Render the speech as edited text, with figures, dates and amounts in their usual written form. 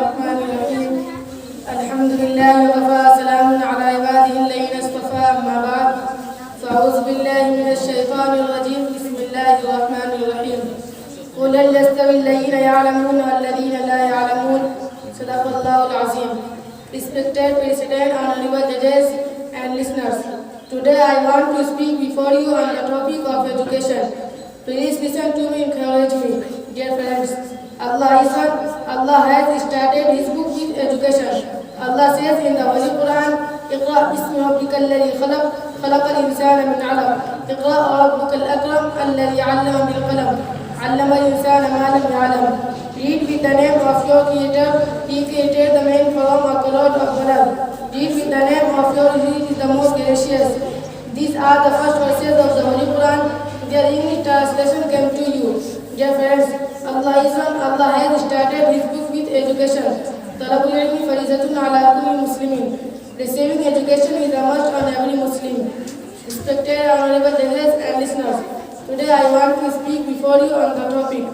الرحمن الرحيم. الحمد لله وكفى سلام على عباده الذين اصطفى أما بعد فأعوذ بالله من الشيطان الرجيم. بسم الله الرحمن الرحيم. قل هل يستوي الذين يعلمون والذين لا يعلمون. صدق الله العظيم. Respected President, honorable judges and listeners, today I want to speak before you on the topic of education. Please listen to me and encourage me. Dear friends, Allah has started His book with education. Allah says in the Holy Quran, اقرأ باسم ربك الذي خلق الإنسان من علق. اقرأ وربك الأكرم الذي علم بالقلم علم الإنسان ما لم يعلم. Read with the name of your Creator. He created the man from a clot of blood. Read with the name of your He is the most gracious. These are the first verses of the Holy Quran. Their English translation came to you. Dear friends, Allah has started His book with education. Talabul ilmi farizatun ala kulli muslimin. Receiving education is a must on every Muslim. Respected honorable judges and listeners, today I want to speak before you on the topic.